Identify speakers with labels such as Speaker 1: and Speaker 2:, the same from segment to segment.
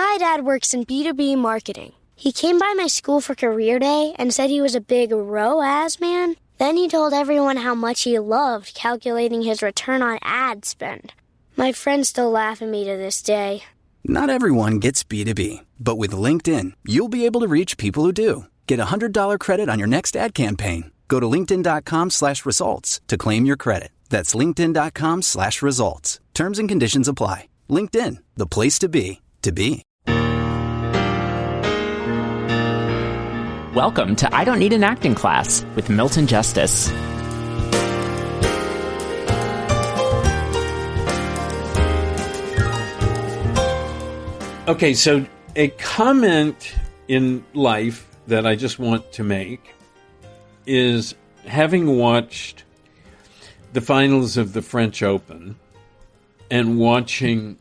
Speaker 1: My dad works in B2B marketing. He came by my school for career day and said he was a big ROAS man. Then he told everyone how much he loved calculating his return on ad spend. My friends still laugh at me to this day.
Speaker 2: Not everyone gets B2B, but with LinkedIn, you'll be able to reach people who do. Get a $100 credit on your next ad campaign. Go to linkedin.com/results to claim your credit. That's linkedin.com/results. Terms and conditions apply. LinkedIn, the place to be, to be.
Speaker 3: Welcome to I Don't Need an Acting Class with Milton Justice.
Speaker 4: Okay, so a comment in life that I just want to make is, having watched the finals of the French Open and watching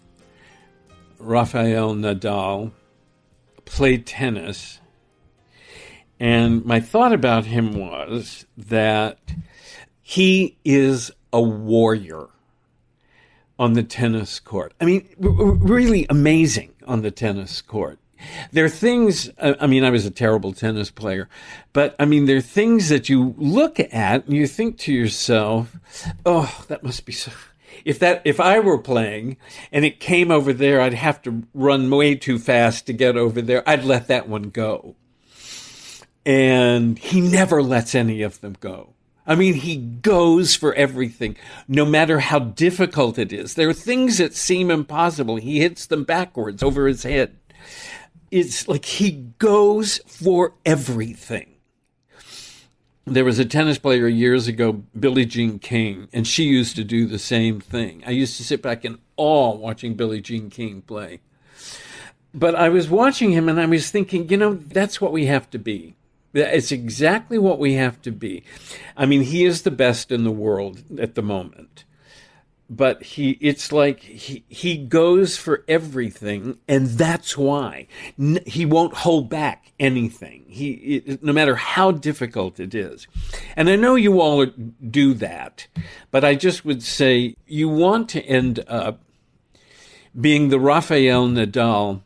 Speaker 4: Rafael Nadal play tennis, and my thought about him was that he is a warrior on the tennis court. I mean, really amazing on the tennis court. There are things, I was a terrible tennis player, but there are things that you look at and you think to yourself, oh, that must be so. If I were playing and it came over there, I'd have to run way too fast to get over there. I'd let that one go. And he never lets any of them go. He goes for everything, no matter how difficult it is. There are things that seem impossible. He hits them backwards over his head. It's like he goes for everything. There was a tennis player years ago, Billie Jean King, and she used to do the same thing. I used to sit back in awe watching Billie Jean King play. But I was watching him and I was thinking, that's what we have to be. It's exactly what we have to be. He is the best in the world at the moment. But it's like he goes for everything, and that's why. He won't hold back anything, no matter how difficult it is. And I know you all do that, but I just would say you want to end up being the Rafael Nadal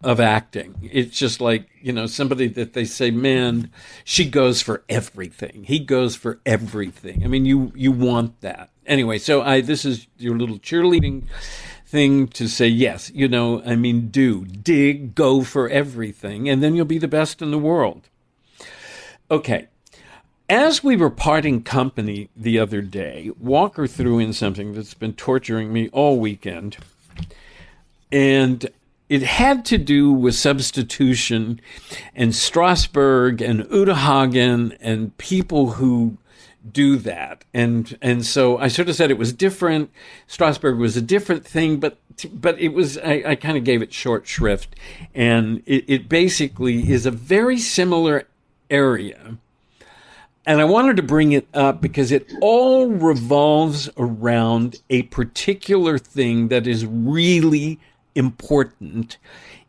Speaker 4: of acting. It's just like, somebody that they say, man, she goes for everything. He goes for everything. You want that. Anyway, so this is your little cheerleading thing to say, yes, dig, go for everything, and then you'll be the best in the world. Okay. As we were parting company the other day, Walker threw in something that's been torturing me all weekend. And it had to do with substitution and Strasberg and Uta Hagen and people who do that. And so I sort of said it was different. Strasberg was a different thing, but it was, I kind of gave it short shrift. And it basically is a very similar area. And I wanted to bring it up because it all revolves around a particular thing that is really important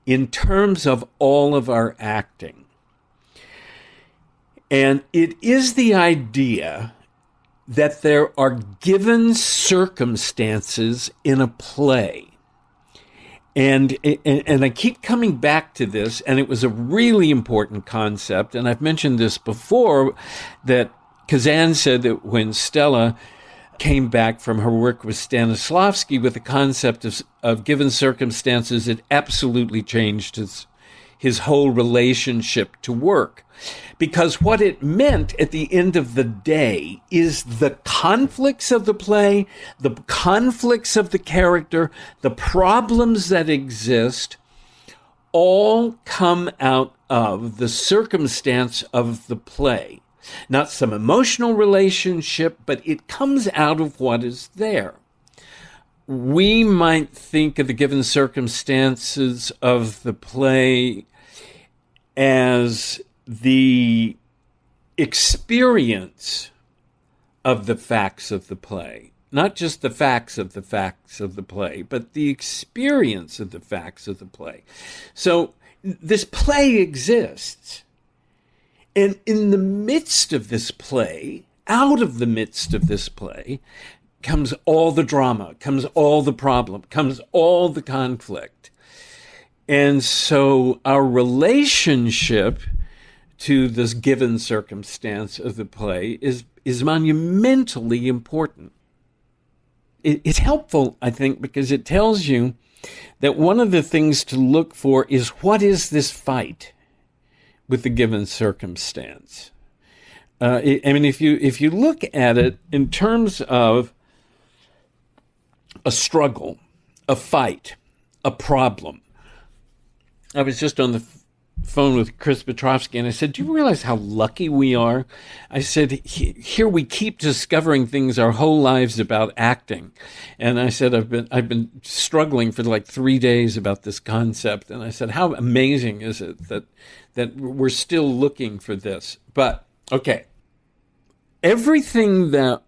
Speaker 4: in terms of all of our acting. And it is the idea that there are given circumstances in a play. And I keep coming back to this, and it was a really important concept. And I've mentioned this before, that Kazan said that when Stella came back from her work with Stanislavski with the concept of given circumstances, it absolutely changed his whole relationship to work. Because what it meant at the end of the day is the conflicts of the play, the conflicts of the character, the problems that exist, all come out of the circumstance of the play. Not some emotional relationship, but it comes out of what is there. We might think of the given circumstances of the play as the experience of the facts of the play. Not just the facts of the play, but the experience of the facts of the play. So this play exists. And in the midst of this play, out of the midst of this play, comes all the drama, comes all the problem, comes all the conflict. And so our relationship to this given circumstance of the play is monumentally important. It's helpful, I think, because it tells you that one of the things to look for is, what is this fight with the given circumstance? If you look at it in terms of a struggle, a fight, a problem. I was just on the phone with Chris Petrovsky, and I said, do you realize how lucky we are? I said, here we keep discovering things our whole lives about acting. And I said, I've been struggling for like 3 days about this concept. And I said, how amazing is it that we're still looking for this? But, okay, everything that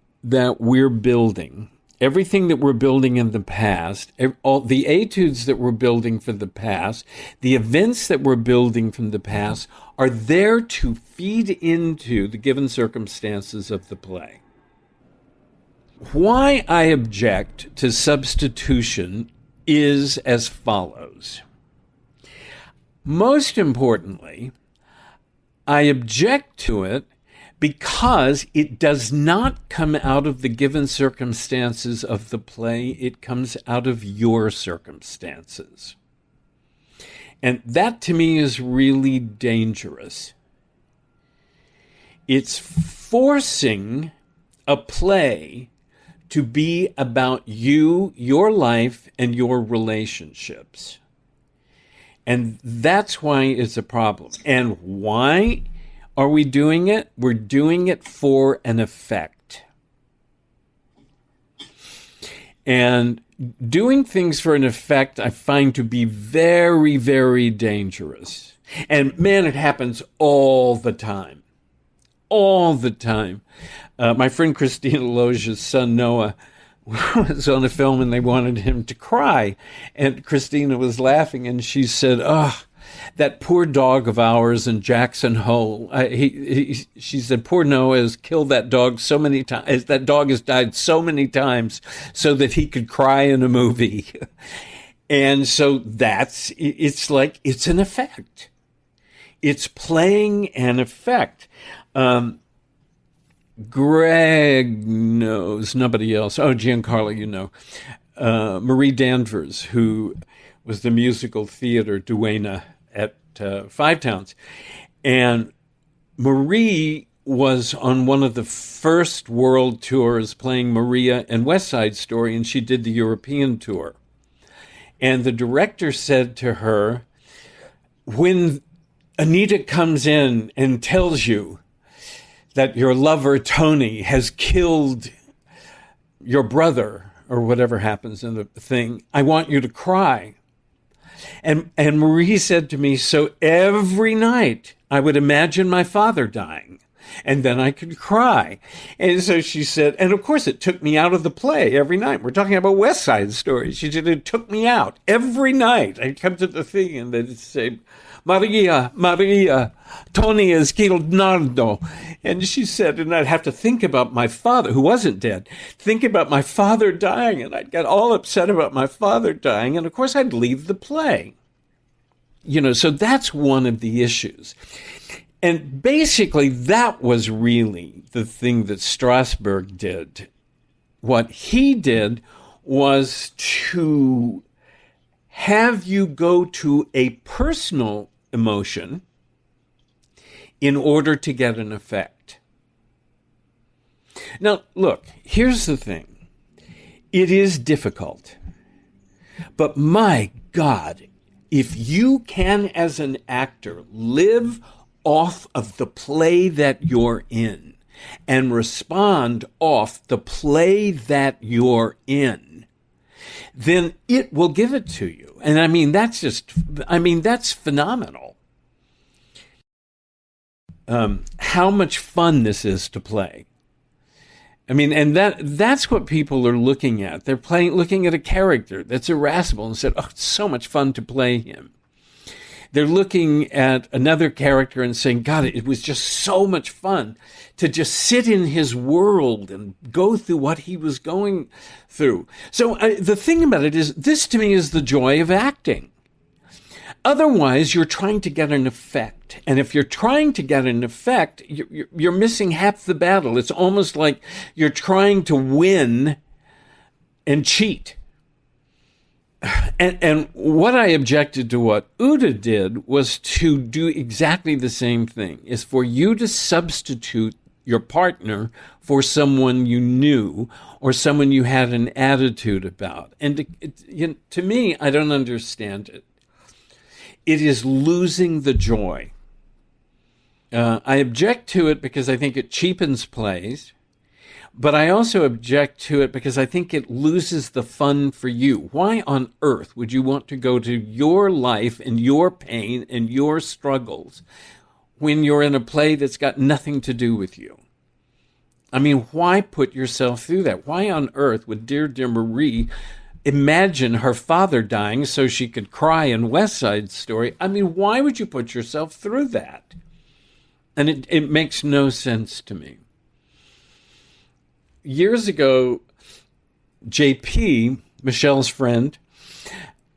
Speaker 4: we're building, everything that we're building in the past, all the etudes that we're building for the past, the events that we're building from the past are there to feed into the given circumstances of the play. Why I object to substitution is as follows. Most importantly, I object to it because it does not come out of the given circumstances of the play. It comes out of your circumstances. And that, to me, is really dangerous. It's forcing a play to be about you, your life, and your relationships. And that's why it's a problem. And why are we doing it? We're doing it for an effect. And doing things for an effect I find to be very, very dangerous. And man, it happens all the time. All the time. My friend Christina Loge's son Noah was on a film and they wanted him to cry. And Christina was laughing and she said, that poor dog of ours in Jackson Hole. She said, poor Noah has killed that dog so many times. That dog has died so many times so that he could cry in a movie. And so it's like, it's an effect. It's playing an effect. Greg knows, nobody else. Oh, Giancarlo, you know. Marie Danvers, who was the musical theater duenna at Five Towns. And Marie was on one of the first world tours playing Maria and West Side Story, and she did the European tour. And the director said to her, when Anita comes in and tells you that your lover, Tony, has killed your brother, or whatever happens in the thing, I want you to cry. And Marie said to me, so every night I would imagine my father dying, and then I could cry. And so she said, and of course it took me out of the play every night. We're talking about West Side Story. She said, it took me out every night. I'd come to the thing and they'd say, Maria, Tony has killed Nardo. And she said, and I'd have to think about my father, who wasn't dead, think about my father dying. And I'd get all upset about my father dying. And of course, I'd leave the play. So that's one of the issues. And basically, that was really the thing that Strasberg did. What he did was to have you go to a personal emotion in order to get an effect. Now, look, here's the thing. It is difficult. But my God, if you can, as an actor, live off of the play that you're in and respond off the play that you're in, then it will give it to you. And that's phenomenal. How much fun this is to play. And that's what people are looking at. They're looking at a character that's irascible and said, oh, it's so much fun to play him. They're looking at another character and saying, God, it was just so much fun to just sit in his world and go through what he was going through. So the thing about it is, this to me is the joy of acting. Otherwise, you're trying to get an effect. And if you're trying to get an effect, you're missing half the battle. It's almost like you're trying to win and cheat. And what I objected to what Uda did was to do exactly the same thing, is for you to substitute your partner for someone you knew or someone you had an attitude about. And to me, I don't understand it. It is losing the joy. I object to it because I think it cheapens plays, but I also object to it because I think it loses the fun for you. Why on earth would you want to go to your life and your pain and your struggles when you're in a play that's got nothing to do with you? I mean, why put yourself through that? Why on earth would dear Marie imagine her father dying so she could cry in West Side Story? I mean, why would you put yourself through that? And it makes no sense to me. Years ago, JP, Michelle's friend,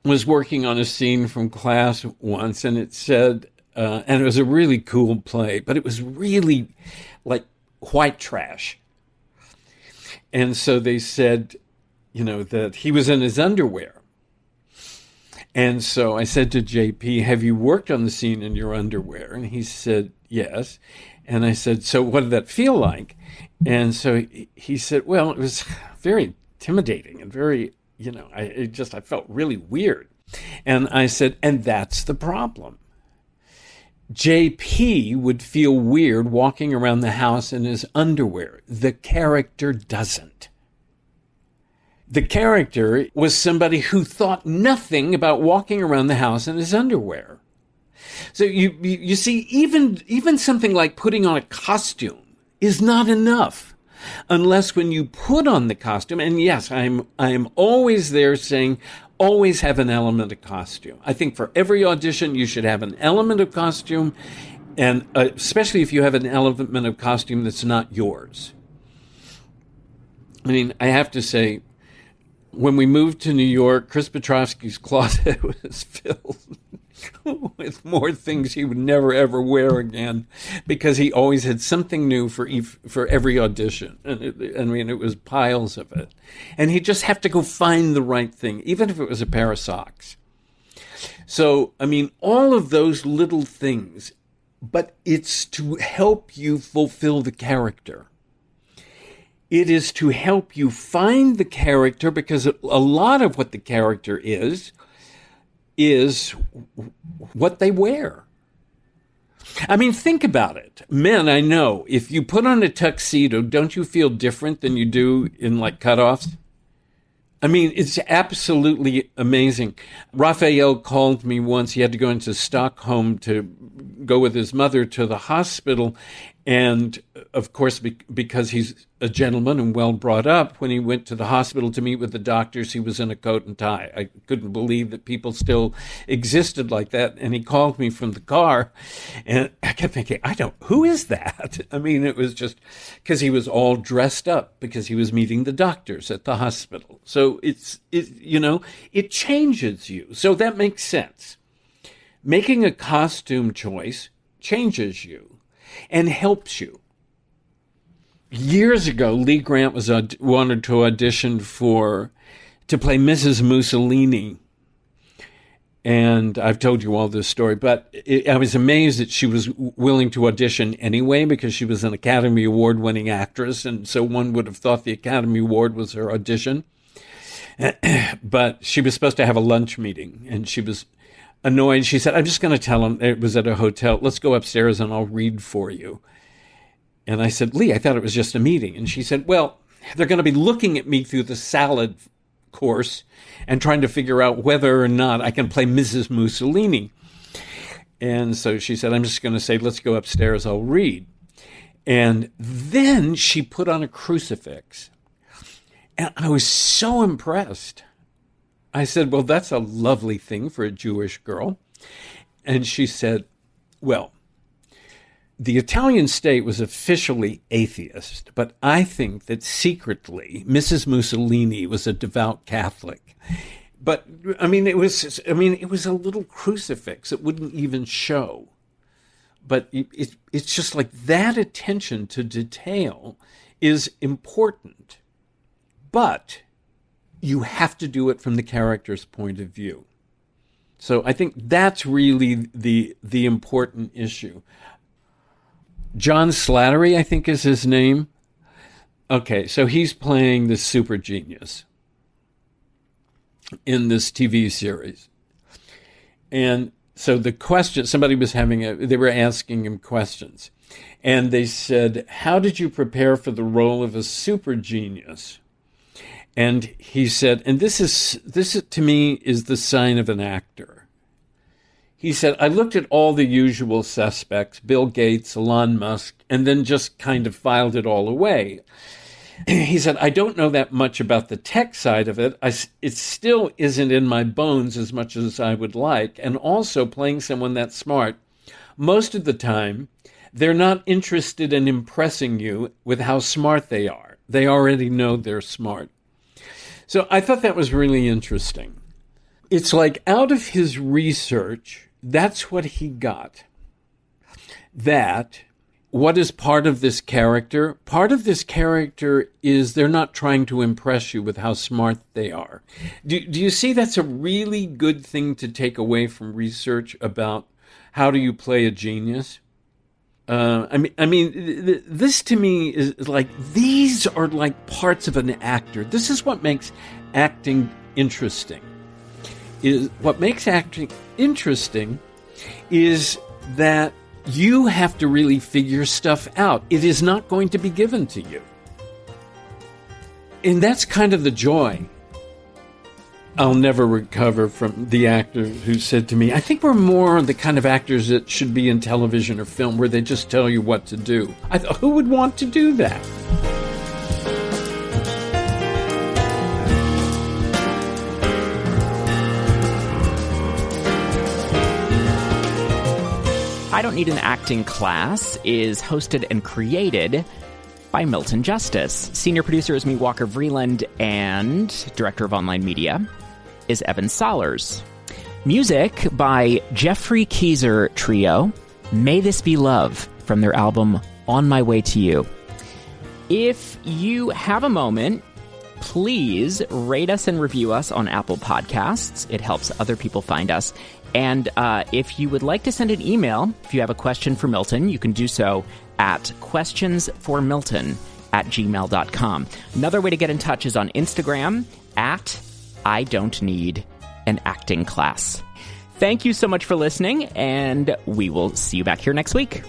Speaker 4: was working on a scene from class once, and it said, and it was a really cool play, but it was really like white trash. And so they said, that he was in his underwear. And so I said to JP, have you worked on the scene in your underwear? And he said, yes. And I said, so what did that feel like? And so he said, well, it was very intimidating and very, I felt really weird. And I said, and that's the problem. JP would feel weird walking around the house in his underwear. The character doesn't. The character was somebody who thought nothing about walking around the house in his underwear. So you see, even something like putting on a costume is not enough unless when you put on the costume, and yes, I am always there saying, always have an element of costume. I think for every audition, you should have an element of costume, and especially if you have an element of costume that's not yours. I mean, I have to say, when we moved to New York, Chris Petrovsky's closet was filled with more things he would never, ever wear again, because he always had something new for every audition. And it was piles of it. And he'd just have to go find the right thing, even if it was a pair of socks. So, all of those little things, but it's to help you fulfill the character. It is to help you find the character, because a lot of what the character is what they wear. Think about it. Men, I know, if you put on a tuxedo, don't you feel different than you do in cutoffs? It's absolutely amazing. Raphael called me once. He had to go into Stockholm to go with his mother to the hospital. And of course, because he's a gentleman and well brought up, when he went to the hospital to meet with the doctors, he was in a coat and tie. I couldn't believe that people still existed like that. And he called me from the car, and I kept thinking, who is that? It was just because he was all dressed up because he was meeting the doctors at the hospital. So it changes you. So that makes sense. Making a costume choice changes you and helps you. Years ago, Lee Grant wanted to audition to play Mrs. Mussolini. And I've told you all this story, but I was amazed that she was willing to audition anyway, because she was an Academy Award-winning actress, and so one would have thought the Academy Award was her audition. But she was supposed to have a lunch meeting, and she was annoyed. She said, I'm just going to tell him, it was at a hotel, let's go upstairs and I'll read for you. And I said, Lee, I thought it was just a meeting. And she said, well, they're going to be looking at me through the salad course and trying to figure out whether or not I can play Mrs. Mussolini. And so she said, I'm just going to say, let's go upstairs, I'll read. And then she put on a crucifix. And I was so impressed. I said, well, that's a lovely thing for a Jewish girl. And she said, well, the Italian state was officially atheist, but I think that secretly Mrs. Mussolini was a devout Catholic, But it was a little crucifix. It wouldn't even show. But it's just like that attention to detail is important. But you have to do it from the character's point of view. So I think that's really the important issue. John Slattery, I think is his name. Okay, so he's playing the super genius in this TV series. And so the question, somebody was they were asking him questions. And they said, how did you prepare for the role of a super genius? And he said, and this is to me is the sign of an actor. He said, I looked at all the usual suspects, Bill Gates, Elon Musk, and then just kind of filed it all away. He said, I don't know that much about the tech side of it. It still isn't in my bones as much as I would like. And also playing someone that smart, most of the time, they're not interested in impressing you with how smart they are. They already know they're smart. So I thought that was really interesting. It's like out of his research, that's what he got. That what is part of this character? Part of this character is they're not trying to impress you with how smart they are. Do you see that's a really good thing to take away from research about how do you play a genius? This to me is like, these are like parts of an actor. This is what makes acting interesting. What makes acting interesting is that you have to really figure stuff out. It is not going to be given to you. And that's kind of the joy. I'll never recover from the actor who said to me, I think we're more the kind of actors that should be in television or film where they just tell you what to do. I thought, who would want to do that?
Speaker 3: I Don't Need an Acting Class is hosted and created by Milton Justice. Senior producer is me, Walker Vreeland, and director of online media is Evan Sollers. Music by Jeffrey Keyser Trio, May This Be Love, from their album On My Way to You. If you have a moment, please rate us and review us on Apple Podcasts. It helps other people find us. And if you would like to send an email, if you have a question for Milton, you can do so at questionsformilton@gmail.com. Another way to get in touch is on Instagram at I Don't Need an Acting Class. Thank you so much for listening, and we will see you back here next week.